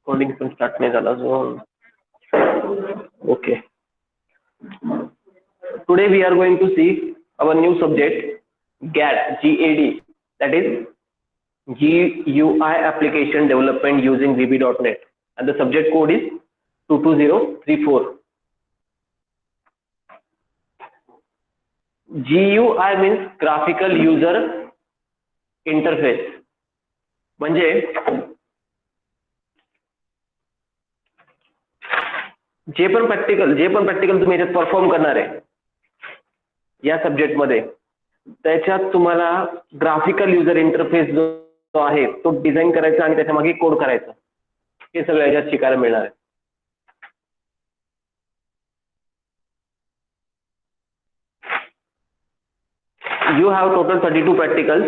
Coding पण start नाही झाला अजून. Okay. Today we are going to see our new subject GAD, GAD, that is GUI application development using VB.NET, and the subject code is 22034. GUI means graphical user interface. म्हणजे जे पण practical तुम्ही याच्यात perform करणार आहे या subject मध्ये, त्याच्यात तुम्हाला ग्राफिकल युजर इंटरफेस जो आहे तो डिझाईन करायचा आणि त्याच्या मागे कोड करायचा, हे सगळं याच्यात शिकायला मिळणार आहे. You have total 32 practicals,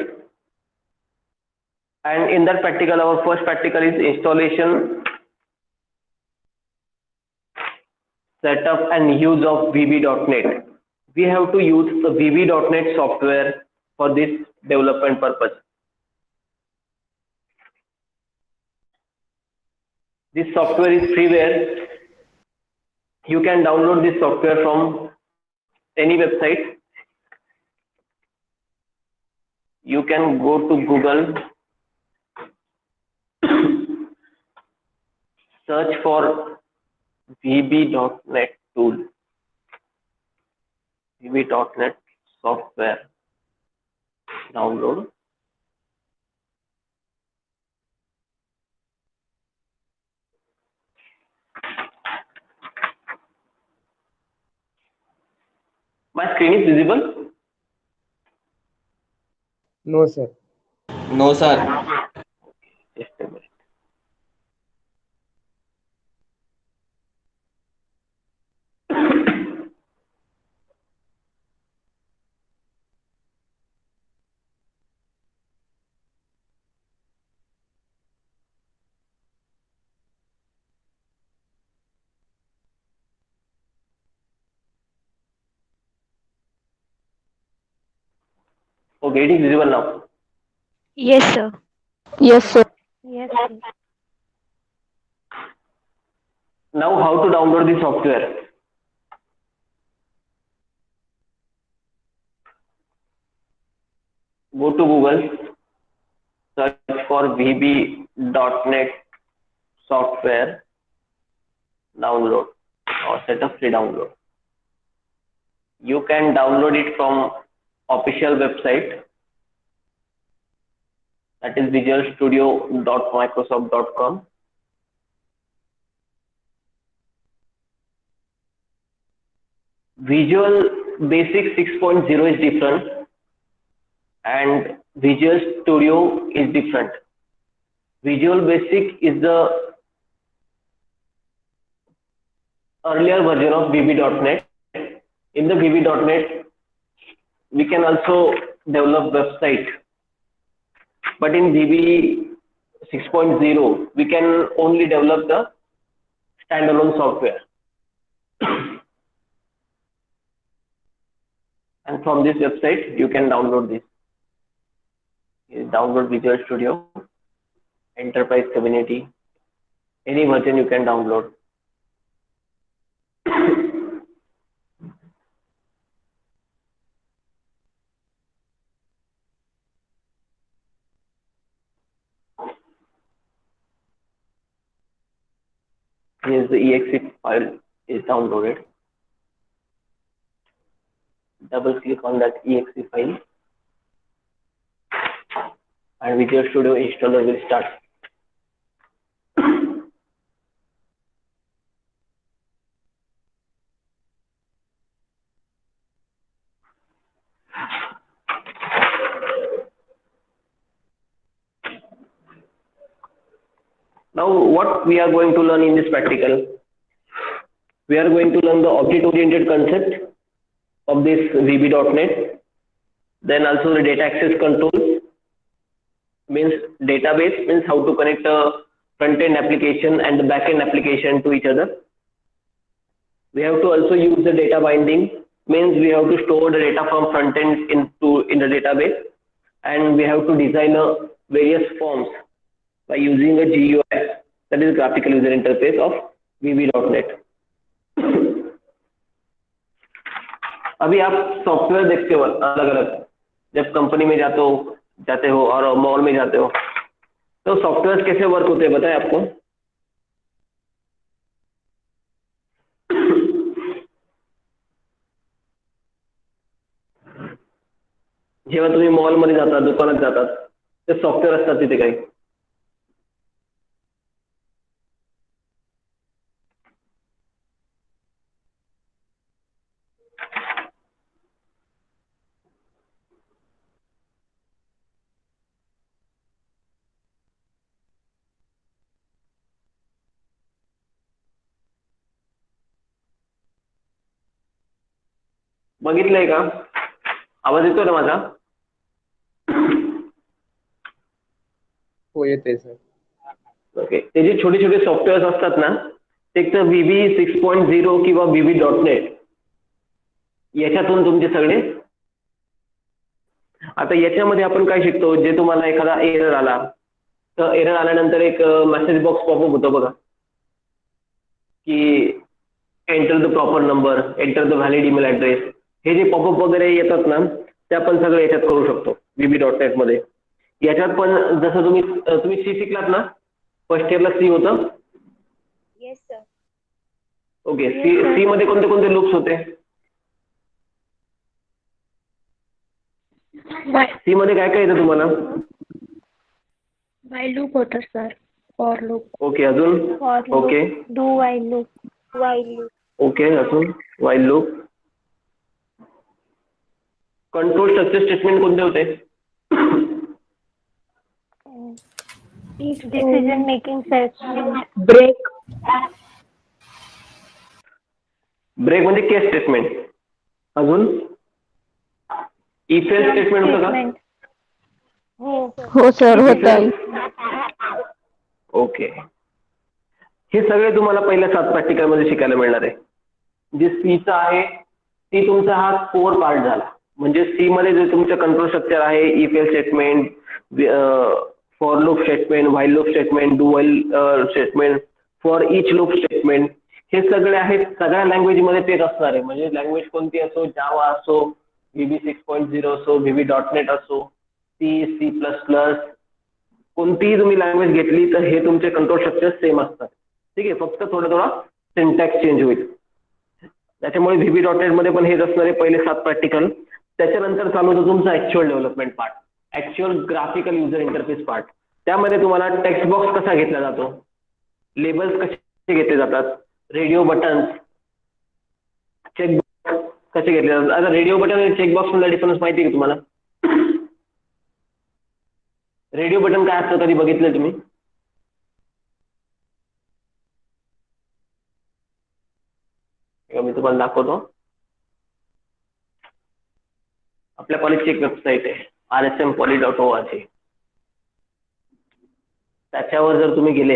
and in that practical our first practical is installation, setup and use of VB.NET. We have to use the VB.NET software for this development purpose. This software is freeware. You can download this software from any website. You can go to Google, search for VB.NET tool, VB.NET software, download. My screen is visible? No, sir. No, sir. Just a minute. Okay, it is visible now. Yes, sir. Yes, sir. Yes, sir. Now how to download the software? Go to Google, search for VB.NET software download or setup free download. You can download it from official website, that is visualstudio.microsoft.com. Visual Basic 6.0 is different and Visual Studio is different. Visual Basic is the earlier version of VB.NET. In the VB.NET, we can also develop website, but in VB 6.0, we can only develop the standalone software. And from this website, you can download this. You download Visual Studio, Enterprise Community, any version you can download. Here's the exe file is downloaded. Double click on that exe file and Visual Studio installer will start. Now what we are going to learn in this practical? We are going to learn the object-oriented concept of this VB.NET, then also the data access control, means database, means how to connect a front-end application and the back-end application to each other. We have to also use the data binding, means we have to store the data from front-end in the database, and we have to design various forms by using a GUI, that is graphical user interface of VB.NET. अभी आप software देखते हो अलग अलग, जब company में जाते हो और मॉल में जाते हो, तो सॉफ्टवेयर कैसे वर्क होते हैं बताए आपको? जेव्हा तुम्ही मॉलमध्ये जातात, दुकानात जातात, ते सॉफ्टवेअर असतात तिथे काही. बघितलंय का? आवाज येतोय ना माझा? हो येते सर. ओके. ते जे छोटे छोटे सॉफ्टवेअर असतात ना, ते एक तर VB 6.0 किंवा VB.NET याच्यातून तुमचे सगळे. आता याच्यामध्ये आपण काय शिकतो, जे तुम्हाला एखादा एरर आला, तर एरर आल्यानंतर एक मेसेज बॉक्स पॉपअप होतो बघा, की enter the proper number, enter the valid email address, हे जे पॉपअप वगैरे येतात ना, ते आपण सगळं याच्यात करू शकतो VB.NET मध्ये. याच्यात पण जसं तुम्ही सी शिकलात ना, फर्स्ट इयरला सी होतं. Yes, sir. ओके. सी मध्ये कोणते कोणते लूप्स होते? सी मध्ये काय काय येतं तुम्हाला? While loop होतं sir. For loop. ओके. अजून? For loop. Okay. Do while loop. While loop. Okay. अजून? While loop. Control structure statement कोणते होते? If decision making statement. Break. Break म्हणजे केस स्टेटमेंट. अजून? इफ एल्स स्टेटमेंट होतं का? हो सर, होत आहे. ओके. हे सगळे तुम्हाला पहिल्या 7 प्रॅक्टिकल मध्ये शिकायला मिळणार आहे. जे सीचा आहे ती तुमचा हा कोर पार्ट झाला. म्हणजे सी मध्ये जे तुमचं कंट्रोल स्ट्रक्चर आहे, if else statement, for loop statement, while loop statement, do while statement, for each loop statement, हे सगळे आहेत. सगळ्या लँग्वेज मध्ये तेच असणार आहे. म्हणजे लँग्वेज कोणती असो, जावा असो, VB 6.0 असो, VB.NET असो, C++, कोणतीही तुम्ही लँग्वेज घेतली तर हे तुमचे कंट्रोल स्ट्रक्चर सेम असतात. ठीक आहे. फक्त थोडा सिंटॅक्स चेंज होईल. त्याच्यामुळे VB.NET मध्ये पण हेच असणार आहे पहिले 7 प्रॅक्टिकल. त्याच्यानंतर चालू होतं तुमचा actual development part, actual graphical user interface part. त्यामध्ये तुम्हाला टेक्स्ट बॉक्स कसा घेतला जातो, लेबल्स कसे घेतले जातात, रेडिओ बटन्स, चेकबॉक्स कसे घेतले जातात. आता रेडिओ बटन आणि चेकबॉक्स मधला डिफरन्स माहिती आहे का तुम्हाला? रेडिओ बटन काय असतं, कधी बघितलं तुम्ही? मी तुम्हाला दाखवतो. आपल्या कॉलेजची एक वेबसाईट आहे rsmpoly.org. त्याच्यावर जर तुम्ही गेले,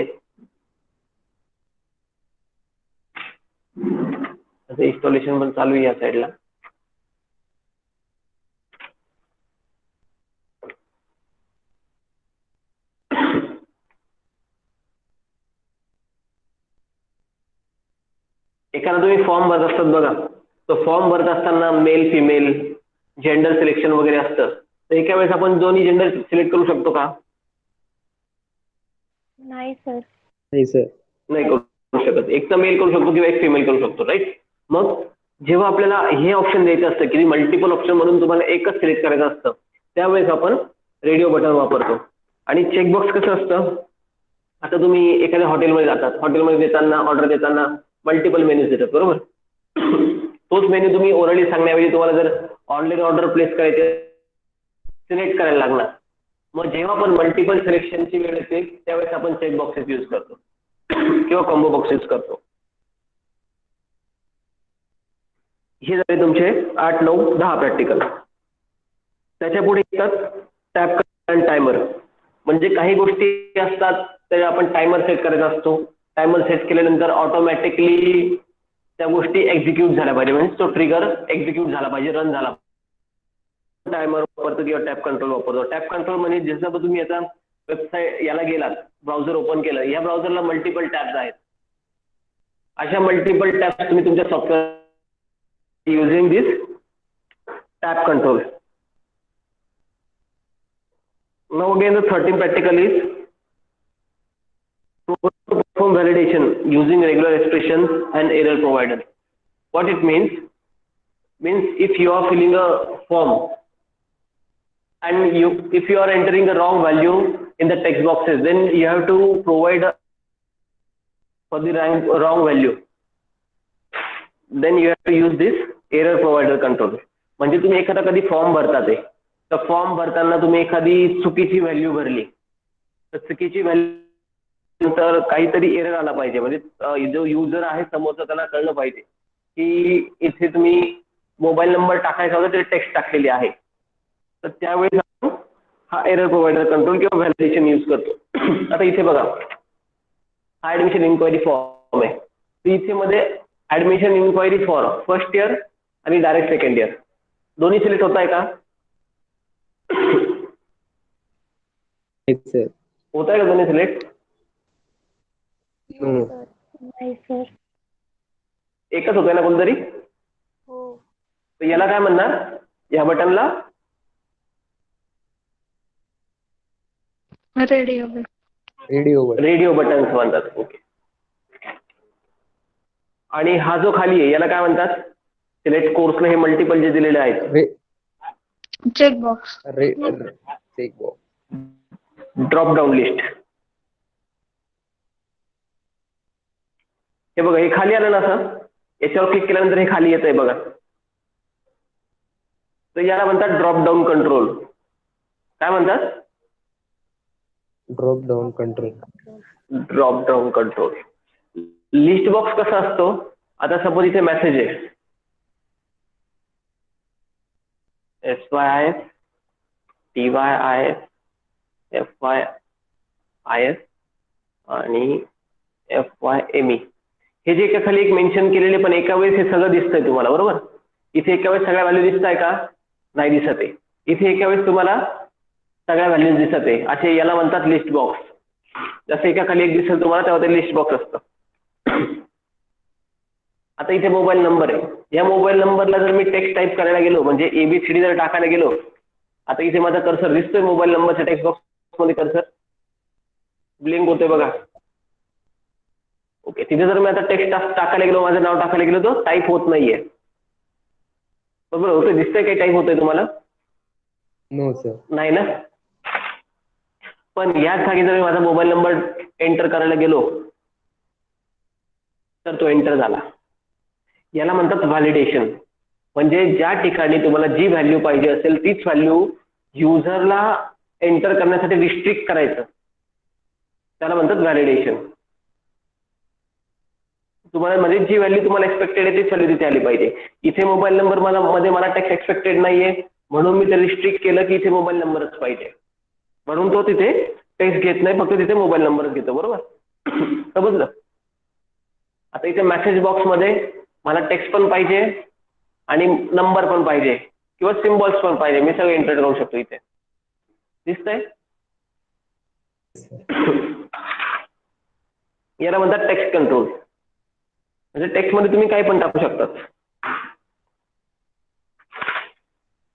इन्स्टॉलेशन पण चालू आहे या साईडला. एखादा तुम्ही फॉर्म भरत असतात बघा, तो फॉर्म भरत असताना मेल फिमेल जेंडर सिलेक्शन वगैरे असतं, तर एका वेळेस आपण दोन्ही जेंडर सिलेक्ट करू शकतो का? नाही सर. नाही सर. नाही करू शकत. एक तर मेल करू शकतो किंवा एक फिमेल करू शकतो, राईट. मग जेव्हा आपल्याला हे ऑप्शन द्यायचं असतं की मल्टिपल ऑप्शन म्हणून तुम्हाला एकच सिलेक्ट करायचं असतं, त्यावेळेस आपण रेडिओ बटन वापरतो. आणि चेकबॉक्स कसं असतं, आता तुम्ही एखाद्या हॉटेलमध्ये जातात, हॉटेलमध्ये देताना ऑर्डर देताना मल्टिपल मेन्यूज देतात, बरोबर. तोच मेन्यू तुम्ही ओरली सांगण्याऐवजी तुम्हाला जर ऑनलाईन ऑर्डर प्लेस करायचे, सिलेक्ट करायला लागणार. मग जेव्हा आपण मल्टिपल सिलेक्शनची वेळ येते त्यावेळेस आपण चेक बॉक्सेस यूज करतो किंवा कॉम्बो बॉक्स यूज करतो. हे झाले तुमचे 8, 9, 10 प्रॅक्टिकल. त्याच्या पुढे येतात टॅप आणि टायमर. म्हणजे काही गोष्टी असतात तर आपण टायमर सेट करायचा असतो. टायमर सेट केल्यानंतर ऑटोमॅटिकली त्या गोष्टी एक्झिक्यूट झाल्या पाहिजे, म्हणजे तो ट्रिगर एक्झिक्यूट झाला पाहिजे, रन झाला. टायमर वापरतो किंवा टॅप कंट्रोल वापरतो. टॅप कंट्रोल म्हणजे जसं तुम्ही आता वेबसाईट याला गेलात, ब्राउझर ओपन केलं, या ब्राउझरला मल्टिपल टॅब्स आहेत. अशा मल्टिपल टॅब्स तुम्ही तुमच्या software using this tab control. Now again the 13th practical is to perform validation using regular expressions and error provider. What it means if you are filling a form and if you are entering the wrong value in the text boxes, then you have to provide for the wrong value. Then you have to use this error provider control. म्हणजे तुम्ही एखादा कधी form भरता ते, तर form भरताना तुम्ही एखादी चुकीची व्हॅल्यू भरली, तर चुकीची व्हॅल्यू तर काहीतरी एरर आला पाहिजे. म्हणजे जो युजर आहे समोरचा त्याला कळलं पाहिजे की इथे तुम्ही मोबाईल नंबर टाकायचा होता, ते टेक्स्ट टाकलेली आहे. तर त्यावेळेस आपण हा एरर प्रोव्हायडर कंट्रोल किंवा व्हॅलिडेशन यूज करतो. आता इथे बघा, हा ऍडमिशन इन्क्वायरी फॉर्म आहे. तर इथे मध्ये admission inquiry for first year आणि डायरेक्ट सेकंड इयर दोन्ही सिलेक्ट होत आहे का? होत आहे का दोन्ही सिलेक्ट? नाही सर. एकच होत आहे ना कोणतरी? हो. तर याला काय म्हणणार, या बटनला? रेडिओ बटन्स म्हणतात. ओके. आणि हा जो खाली आहे याला काय म्हणतात? सिलेक्ट कोर्सला हे मल्टिपल जे दिलेले आहेत, चेकबॉक्स. Drop down list. हे बघा, हे खाली आलं ना असं, याच्यावर क्लिक केल्यानंतर हे खाली येत आहे बघा. तर याला म्हणतात ड्रॉप डाऊन कंट्रोल. काय म्हणतात? Drop down control. Drop down control. List box कसा असतो? आता सपोज इथे मेसेज आहे SYIS TYIS FYIS आणि FYME, हे जे एका खाली एक मेन्शन केलेले, पण एका वेळेस हे सगळं दिसतंय तुम्हाला, बरोबर? इथे एका वेळेस सगळ्या व्हॅल्यू दिसत आहे का? नाही दिसत आहे. इथे एका वेळेस तुम्हाला सगळ्या व्हॅल्यूज दिसत आहे, असे याला म्हणतात लिस्ट बॉक्स. जसं एका खाली एक दिसेल तुम्हाला तेव्हा ते लिस्ट बॉक्स असतं. आता इथे मोबाईल नंबर आहे, या मोबाईल नंबरला जर मी टेक्स्ट टाईप करायला गेलो, म्हणजे ABCD जर टाकायला गेलो, आता इथे माझा कर्सर दिसतोय मोबाईल नंबरच्या टेक्स्ट बॉक्स मध्ये, कर्सर ब्लिंक होतोय बघा. ओके, तिथे जर मी आता टेक्स्ट टाकायला गेलो, माझं नाव टाकायला गेलो, तो टाईप होत नाहीये, बरोबर? होतोय, दिसतंय काही टाईप होतोय तुम्हाला? No sir. नाही ना. पण याच जागी जर मी माझा मोबाईल नंबर एंटर करायला गेलो तर तो एंटर झाला. याला म्हणतात व्हॅलिडेशन. म्हणजे ज्या ठिकाणी तुम्हाला जी व्हॅल्यू पाहिजे असेल तीच व्हॅल्यू युजरला एंटर करण्यासाठी रिस्ट्रिक्ट करायचं, त्याला म्हणतात व्हॅलिडेशन. तुम्हाला म्हणजे जी व्हॅल्यू तुम्हाला एक्सपेक्टेड आहे तीच व्हॅल्यू तिथे आली पाहिजे. इथे मोबाईल नंबर मला टेक्स्ट एक्सपेक्टेड नाहीये, म्हणून मी ते रिस्ट्रिक्ट केलं की इथे मोबाईल नंबरच पाहिजे, म्हणून तो तिथे टेक्स्ट घेत नाही, फक्त तिथे मोबाईल नंबरच घेतो, बरोबर? समजलं? आता इथे मेसेज बॉक्स मध्ये मला टेक्स्ट पण पाहिजे आणि नंबर पण पाहिजे किंवा सिम्बॉल्स पण पाहिजे, मी सगळं एंटर करू शकतो. इथे दिसतंय? याला म्हणतात टेक्स्ट कंट्रोल. म्हणजे टेक्स्ट मध्ये तुम्ही काही पण टाकू शकतात.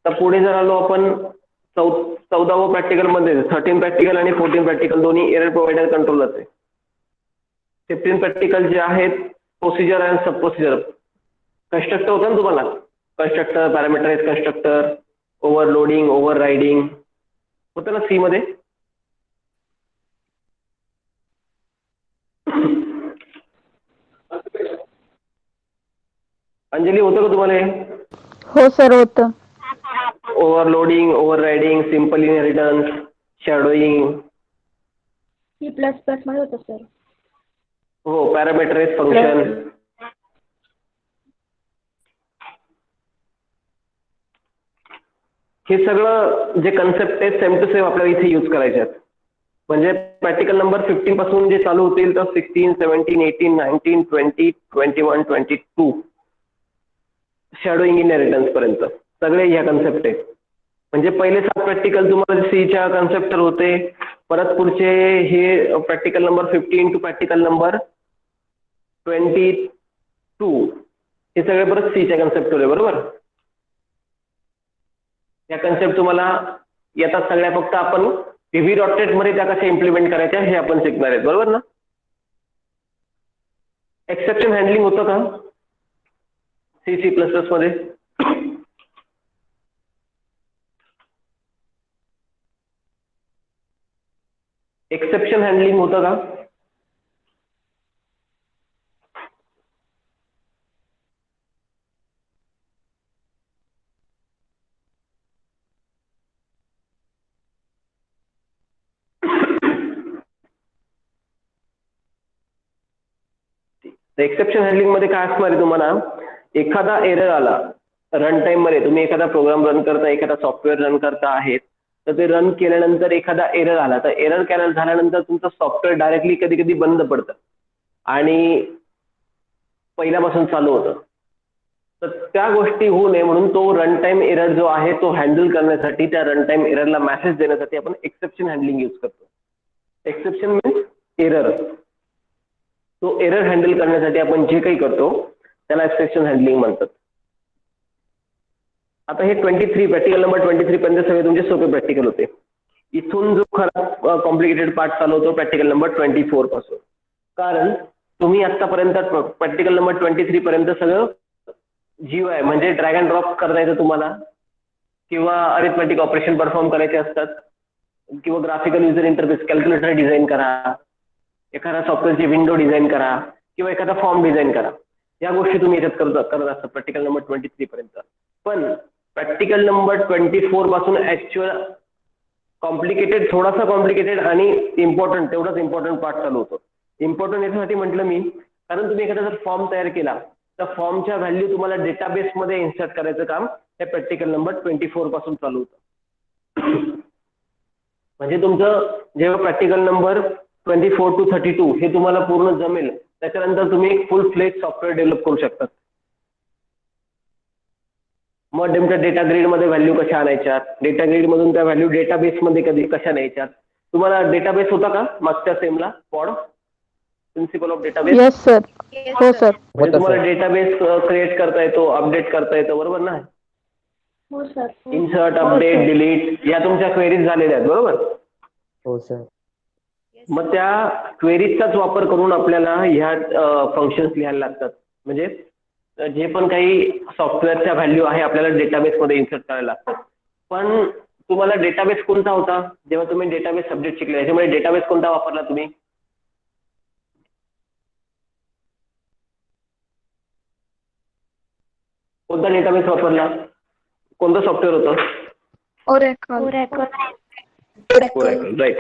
तर पुढे जर आलो आपण 14व प्रॅक्टिकल मध्ये, 13 प्रॅक्टिकल आणि 14 प्रॅक्टिकल दोन्ही एरर प्रोव्हायडर कंट्रोलच आहे. 15 प्रॅक्टिकल जे आहेत procedure and sub procedure. Constructor होतं ना तुम्हाला, constructor, parameterize constructor, overloading, overriding होतं ना सी मध्ये. अंजली, होतं का तुम्हाला हे? हो सर, होतं. Overloading, overriding, simple inheritance, shadowing. C++ मध्ये होतं सर. हो, पॅरामीटराइज फंक्शन. हे सगळं जे कन्सेप्ट आहे सेम टू सेम आपल्याला इथे यूज करायचे आहेत. म्हणजे प्रॅक्टिकल नंबर 15 पासून जे चालू होतील तर 16, 17, 18, 19, 20, 21, 22 शॅडोइंग इनहेरिटन्स पर्यंत सगळे ह्या कन्सेप्ट आहेत. म्हणजे पहिले 7 प्रॅक्टिकल तुम्हाला सीच्या कन्सेप्टर होते, परत पुढचे हे practical number 15 to practical number 22 हे सगळे परत सीच्या कन्सेप्ट होते बरोबर. या कन्सेप्ट तुम्हाला येतात सगळ्या, फक्त आपण VB.NET मध्ये त्या कशा इम्प्लिमेंट करायच्या हे आपण शिकणार आहेत बरोबर ना. एक्सेप्शन हँडलिंग होतं का C++ मध्ये? एक्सेप्शन हँडलिंग होतं का? एक्सेप्शन हँडलिंग मध्ये काय असणार आहे तुम्हाला, एखादा एरर आला रन टाइम मध्ये, तुम्ही एखादा प्रोग्राम रन करता, एखादा सॉफ्टवेअर रन करता आहेत, तर ते रन केल्यानंतर एखादा एरर आला, तर एरर झाल्यानंतर तुमचं सॉफ्टवेअर डायरेक्टली कधी कधी बंद पडतं आणि पहिल्यापासून चालू होतं. तर त्या गोष्टी होऊ नये म्हणून तो रन टाइम एरर जो आहे तो हँडल करण्यासाठी, त्या रन टाइम एररला मेसेज देण्यासाठी आपण एक्सेप्शन हँडलिंग यूज करतो. Exception means error. तो एरर हँडल करण्यासाठी आपण जे काही करतो त्याला एक्सेप्शन हँडलिंग म्हणतात. आता हे 23 प्रॅक्टिकल नंबर 23 पर्यंत सगळे तुमचे सोपे प्रॅक्टिकल होते. इथून जो खरा कॉम्प्लिकेटेड पार्ट चालू होतो प्रॅक्टिकल नंबर 24 पासून, कारण तुम्ही आतापर्यंत प्रॅक्टिकल नंबर 23 पर्यंत सगळं GUI म्हणजे ड्रॅग अँड ड्रॉप करता येतं तुम्हाला, किंवा अरिथमेटिक ऑपरेशन परफॉर्म करायचे असतात, किंवा graphical user interface calculator design करा, एखादा सॉफ्टवेअरची विंडो डिझाईन करा, किंवा एखादा फॉर्म डिझाईन करा. या गोष्टी तुम्ही याच्यात करत असता प्रॅक्टिकल नंबर 23 पर्यंत. पण प्रॅक्टिकल नंबर 24 पासून ऍक्च्युअल कॉम्प्लिकेटेड, थोडासा कॉम्प्लिकेटेड आणि इम्पॉर्टंट, तेवढाच इम्पॉर्टंट पार्ट चालू होतो. इम्पॉर्टंट याच्यासाठी म्हटलं मी, कारण तुम्ही एखादा जर फॉर्म तयार केला तर फॉर्मच्या व्हॅल्यू तुम्हाला डेटाबेसमध्ये इन्सर्ट करायचं काम हे प्रॅक्टिकल नंबर 24 पासून चालू होतं. म्हणजे तुमचं जेव्हा प्रॅक्टिकल नंबर 24 टू 32 हे तुम्हाला पूर्ण जमेल, त्याच्यानंतर तुम्ही एक फुल फ्लेज सॉफ्टवेअर डेव्हलप करू शकता. मग तुमच्या डेटा ग्रीडमध्ये व्हॅल्यू कशा आणायच्या, डेटा ग्रीडमधून त्या व्हॅल्यू डेटाबेसमध्ये कशा न्यायच्या. तुम्हाला डेटाबेस होता का मागच्या सेमला? पॉड principle of database. Yes sir. हो सर. म्हणजे तुम्हाला डेटाबेस क्रिएट करता येतो, अपडेट करता येतो बरोबर ना. हो सर. इन्सर्ट, अपडेट, डिलीट या तुमच्या क्वेरीज झालेल्या आहेत बरोबर. हो सर. मग त्या क्वेरीजचाच वापर करून आपल्याला ह्या फंक्शन्स लिहायला लागतात. म्हणजे जे पण काही सॉफ्टवेअरच्या व्हॅल्यू आहे आपल्याला डेटाबेसमध्ये इन्सर्ट करायला लागतात. पण तुम्हाला डेटाबेस कोणता होता जेव्हा तुम्ही डेटाबेस सब्जेक्ट शिकले, याच्यामध्ये डेटाबेस कोणता वापरला तुम्ही? कोणता डेटाबेस वापरला? कोणतं सॉफ्टवेअर होतं? ओरॅकल. राईट.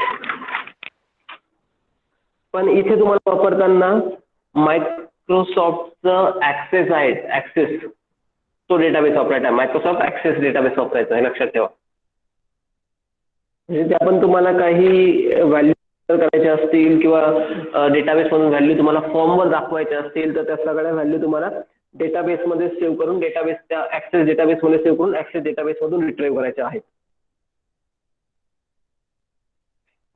पण इथे तुम्हाला वापरताना मायक्रोसॉफ्टचं ऍक्सेस आहे, ऍक्सेस तो डेटाबेस वापरायचा, मायक्रोसॉफ्ट ऍक्सेस डेटाबेस वापरायचा हे लक्षात ठेवा. म्हणजे त्या पण तुम्हाला काही व्हॅल्यू करायचे असतील किंवा डेटाबेस मधून व्हॅल्यू तुम्हाला फॉर्मवर दाखवायचे असतील तर त्या सगळ्या व्हॅल्यू तुम्हाला डेटाबेसमध्ये सेव्ह करून डेटाबेसच्या ऍक्सेस डेटाबेसमध्ये सेव्ह करून ऍक्सेस डेटाबेसमधून रिट्रीव्ह करायचे आहेत.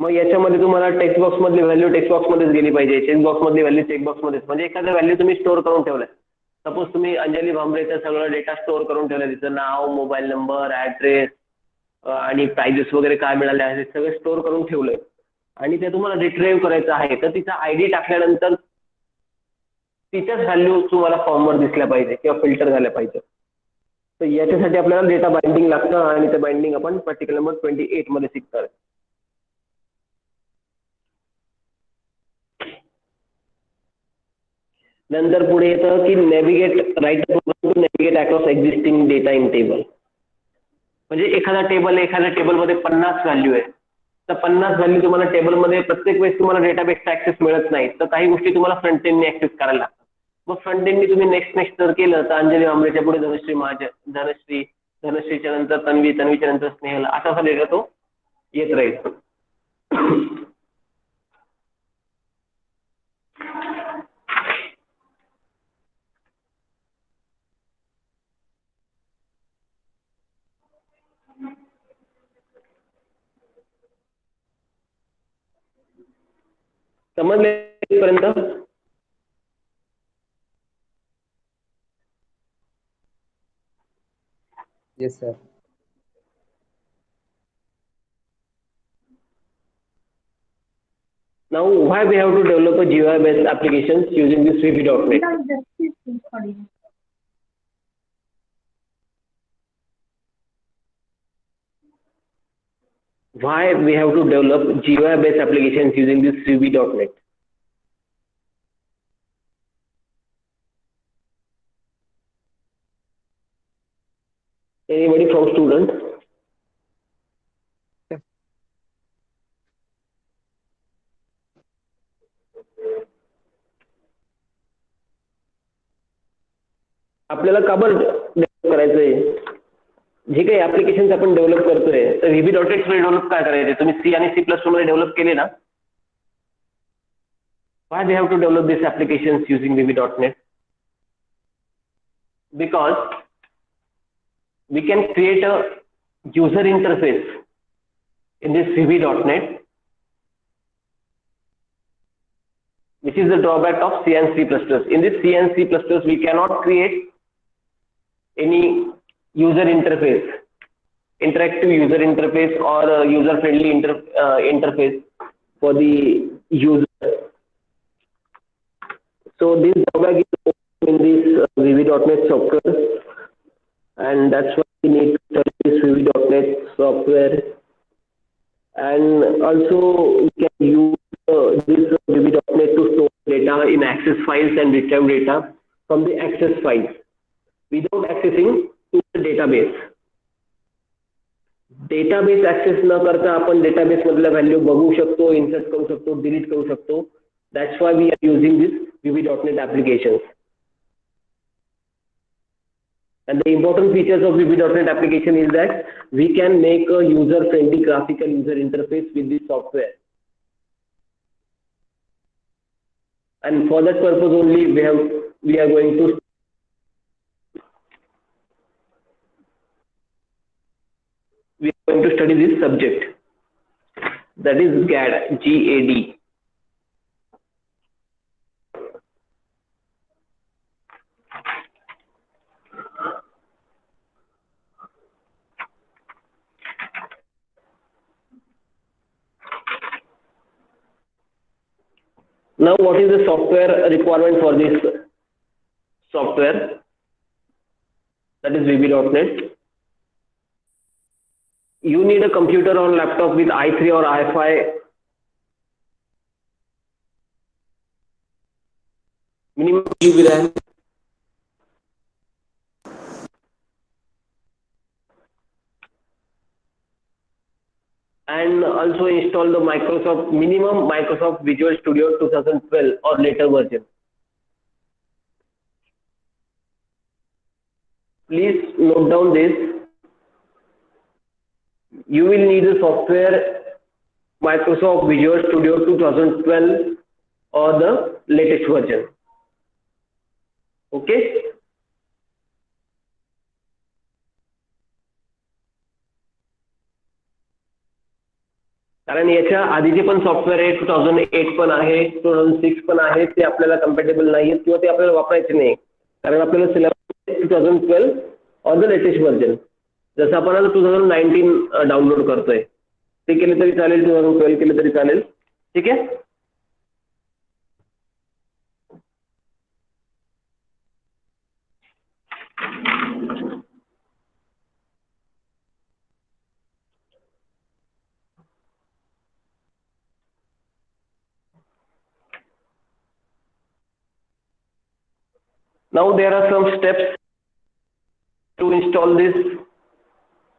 मग याच्यामध्ये तुम्हाला टेक्स्ट बॉक्स मधली व्हॅल्यू टेक्स्ट बॉक्स मध्येच गेली पाहिजे, चेक बॉक्स मधली व्हॅल्यू चेक बॉक्स मध्येच. म्हणजे एखाद्या व्हॅल्यू तुम्ही स्टोअर करून ठेवलाय, सपोज तुम्ही अंजली भांबरेचं सगळं डेटा स्टोअर करून ठेवलंय, तिचं नाव, मोबाईल नंबर, ऍड्रेस आणि प्राइजेस वगैरे काय मिळाले आहे सगळे स्टोअर करून ठेवलंय आणि ते तुम्हाला रिट्रीव्ह करायचं आहे, तर तिचा ID टाकल्यानंतर तिच्याच व्हॅल्यू तुम्हाला फॉर्मवर दिसल्या पाहिजे किंवा फिल्टर झाल्या पाहिजे. तर याच्यासाठी आपल्याला डेटा बाइंडिंग लागतं आणि ते बाइंडिंग आपण प्रॅक्टिकल नंबर 28 मध्ये शिकणार. नंतर पुढे येतं की navigate, write program to navigate across existing data in table. म्हणजे एखादा टेबल, एखाद्या टेबलमध्ये 50 व्हॅल्यू आहे, तर 50 व्हॅल्यू तुम्हाला टेबलमध्ये प्रत्येक वेळेस तुम्हाला डेटाबेसचा ऍक्सेस मिळत नाही, तर काही गोष्टी तुम्हाला फ्रंट एंडने ऍक्सेस करायला लागतात. मग फ्रंट एंडने तुम्ही नेक्स्ट जर केलं तर अंजली भांबरेच्या पुढे धनश्री महाजन, धनश्रीच्या नंतर तन्वी, तन्वीच्या नंतर स्नेहल, असा डेटा तो येत राहील. समजले इथपर्यंत? Yes, sir. Now, why we have to develop a GUI based applications using this VB.NET? Why we have to develop GUI based applications using this VB.NET? Anybody from student? आपल्याला का बरं डेव्हलप करायचंय? जे काही ऍप्लिकेशन्स आपण develop करतोय तर VB.NET मध्ये डेव्हलप काय करायचे? तुम्ही C आणि C++ मध्ये डेव्हलप केले ना? Why we have to develop these applications using VB.NET? Because we can create a user interface in this VB.NET, which is the drawback of C and C++. In this C and C++, we cannot create any user interface, interactive user interface or a user-friendly interface for the user. So this drawback is in this VB.NET software, and that's why we need to study this VB.NET software. And also we can use this VB.NET to store data in access files and retrieve data from the access files without accessing to the database. Database access न करता आपण database मधल्या value बघू शकतो, insert करू शकतो, delete करू शकतो. That's why we are using this VB.NET applications. And the important features of VB.NET application is that we can make a user-friendly graphical user interface with this software. And for that purpose only we are going to study this subject, that is GAD, G-A-D. Now, what is the software requirement for this software? That is VB.NET. You need a computer or laptop with i3 or i5 minimum GB RAM, and also install the minimum Microsoft Visual Studio 2012 or later version. Please note down this. You will need the software Microsoft Visual Studio 2012 or the latest version. Okay? कारण याच्या आधीचे पण software आहे 2008 पण आहे 2006 पण आहे ते आपल्याला कम्पॅटेबल नाही आहेत किंवा ते आपल्याला वापरायचे नाही कारण आपल्याला सिलेबस 2012 और द लेटेस्ट व्हर्जन जसं आपण आता 2019 डाउनलोड करतोय ते केले तरी चालेल 2012 केले तरी चालेल ठीक आहे. Now there are some steps to install this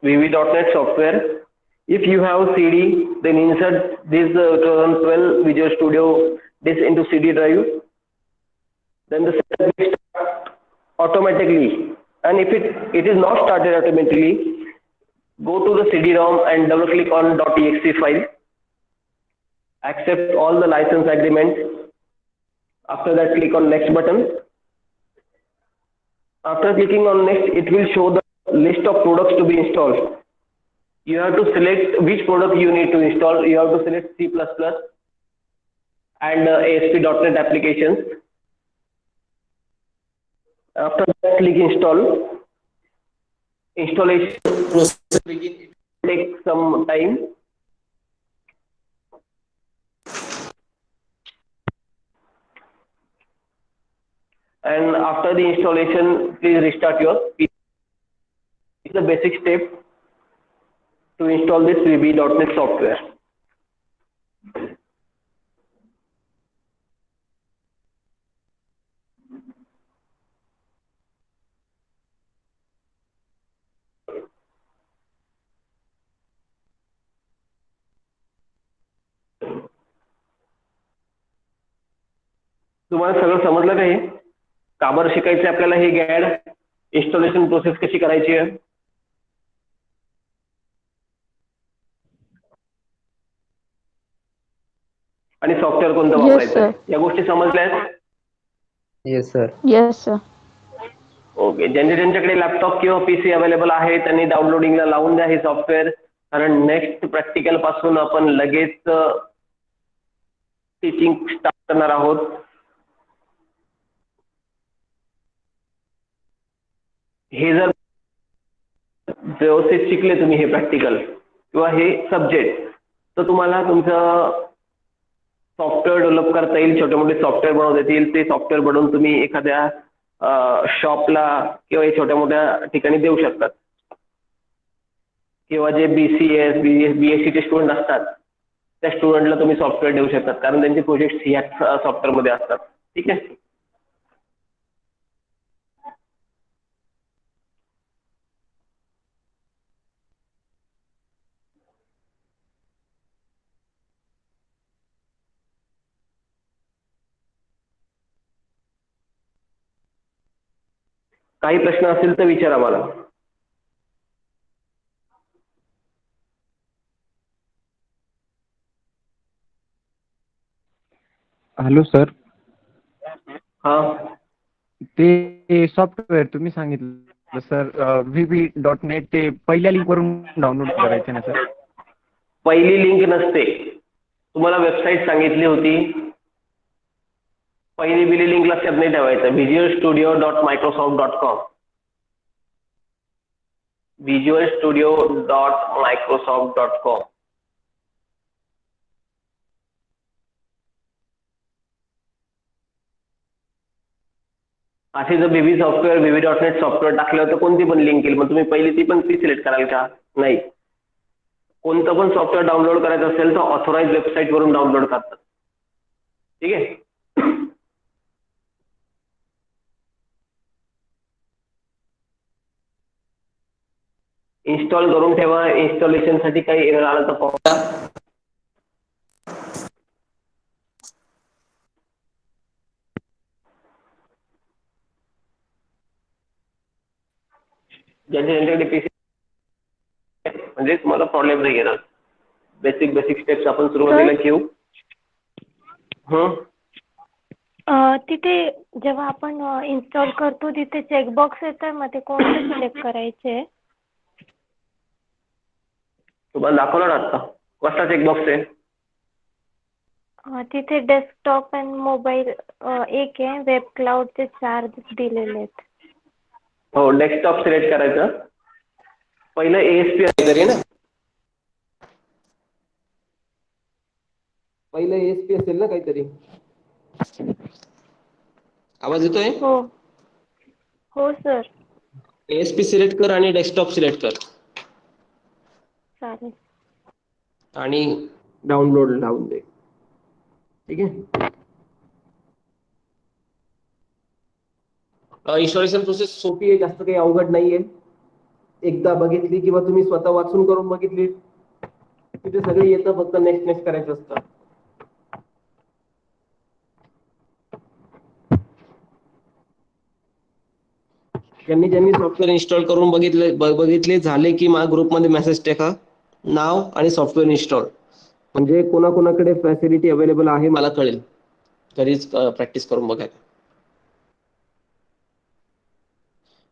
VB.NET software. If you have CD, then insert this 2012 Visual Studio this into CD drive. Then the setup will start automatically. And if it is not started automatically, go to the CD-ROM and double click on .exe file. Accept all the license agreements. After that, click on next button. After clicking on next, it will show the list of products to be installed. You have to select which product you need to install. You have to select C++, and ASP.NET applications. After that, click install. Installation process begin. It will take some time. And after the installation, please restart your PC. It's a basic step to install this VB.NET software. तुम्हाला सगळं समजलं का हे? का बरं शिकायचं आपल्याला हे गॅड इन्स्टॉलेशन प्रोसेस कशी करायची आहे? आणि सॉफ्टवेअर कोणतं वापरायचं या गोष्टी समजल्या आहेत? Yes sir. Yes sir. Okay. ज्यांच्याकडे लॅपटॉप किंवा पीसी अवेलेबल आहे त्यांनी डाउनलोडिंगला लावून द्या हे सॉफ्टवेअर, कारण नेक्स्ट प्रॅक्टिकल पासून आपण लगेच टीचिंग स्टार्ट करणार आहोत. हे जर व्यवस्थित शिकले तुम्ही हे प्रॅक्टिकल किंवा हे सब्जेक्ट, तर तुम्हाला तुमचं सॉफ्टवेअर डेव्हलप करता येईल, छोटे मोठे सॉफ्टवेअर बनवता येतील. ते सॉफ्टवेअर बनवून तुम्ही एखाद्या शॉपला किंवा छोट्या मोठ्या ठिकाणी देऊ शकतात. किंवा जे BCS BSc चे स्टुडंट असतात त्या स्टुडंटला तुम्ही सॉफ्टवेअर देऊ शकतात, कारण त्यांचे प्रोजेक्ट ह्या सॉफ्टवेअर मध्ये असतात. ठीक आहे. काही प्रश्न असतील तर विचारा मला. Hello sir. हा, ते सॉफ्टवेअर तुम्ही सांगितलं सर VB.NET ते पहिल्या लिंक वरून डाउनलोड करायचे ना सर? पहिली लिंक नसते. तुम्हाला वेबसाईट सांगितली होती, पहिली बिली लिंक लक्षात नाही ठेवायचं. visualstudio.microsoft.com visualstudio.microsoft.com. असे जर VB.NET सॉफ्टवेअर टाकलं तर कोणती पण लिंक येईल, मग तुम्ही पहिली ती पण ती सिलेक्ट कराल का? नाही. कोणतं पण सॉफ्टवेअर डाउनलोड करायचं असेल तर ऑथोराइज वेबसाईट वरून डाउनलोड करतात. ठीक आहे. इन्स्टॉल करून ठेवा. इन्स्टॉलेशन साठी काही एरर आला तर ज्यांच्याकडे पीसी म्हणजे तुम्हाला प्रॉब्लेम नाही येणार. बेसिक स्टेप्स आपण सुरुवातीला घेऊ. तिथे जेव्हा आपण इन्स्टॉल करतो तिथे चेकबॉक्स येतं, मग ते कोणते सिलेक्ट करायचे? तुम्हाला दाखवलं ना आता. कसला चेकबॉक्स आहे? तिथे डेस्कटॉप आणि मोबाईल एक आहे, वेब क्लाउडचे 4 दिलेले आहेत. हो, डेस्कटॉप सिलेक्ट करायचं. पहिलं ASP काहीतरी ना, पहिलं ASP असेल ना काहीतरी. आवाज येतोय? हो हो सर. ASP सिलेक्ट कर आणि डेस्कटॉप सिलेक्ट कर चालेल. आणि डाउनलोड लावून दे. ठीक आहे. इन्स्टॉलेशन प्रोसेस सोपी आहे, जास्त काही अवघड नाहीये. एकदा बघितली किंवा तुम्ही स्वतः वाचून करून बघितली तिथे सगळं येतं, फक्त नेक्स्ट करायचं असतं. ज्यांनी सॉफ्टवेअर इन्स्टॉल करून बघितले झाले की माझ्या ग्रुपमध्ये मेसेज टाका, नाव आणि सॉफ्टवेअर इन्स्टॉल, म्हणजे कोणाकोणाकडे फॅसिलिटी अवेलेबल आहे मला कळेल. तरीच प्रॅक्टिस करून बघायला.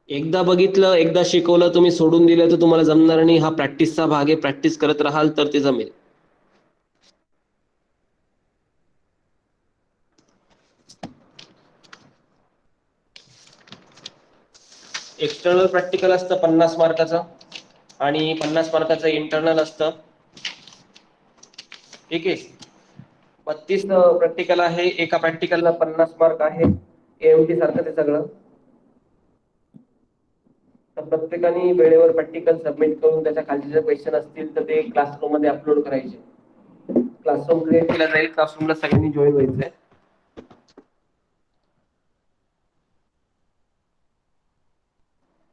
एकदा बघितलं, एकदा शिकवलं, तुम्ही सोडून दिलं तर तुम्हाला जमणार नाही. हा प्रॅक्टिसचा भाग आहे. प्रॅक्टिस करत राहाल तर ते जमेल. एक्सटर्नल प्रॅक्टिकल असतं 50 मार्काचं आणि 50 मार्काचं इंटरनल असतं. ठीक आहे. 32 प्रॅक्टिकल आहे. एका प्रॅक्टिकलला 50 मार्क आहे. AMT सारखं ते सगळं. तर प्रत्येकाने वेळेवर प्रॅक्टिकल सबमिट करून त्याच्या खालचे जे क्वेश्चन असतील तर ते क्लासरूम मध्ये अपलोड करायचे. क्लासरूम क्रिएट केला जाईल. क्लासरूमला सगळ्यांनी जॉईन व्हायचंय.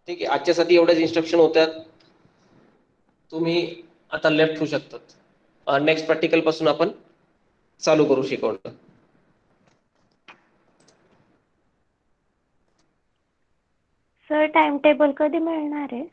ठीक आहे. आजच्यासाठी एवढ्याच इन्स्ट्रक्शन होत्यात. तुम्ही आता लेफ्ट होऊ शकतात. नेक्स्ट प्रॅक्टिकल पासून आपण चालू करू शिकवणं. सर टाइम टेबल कधी मिळणार आहे?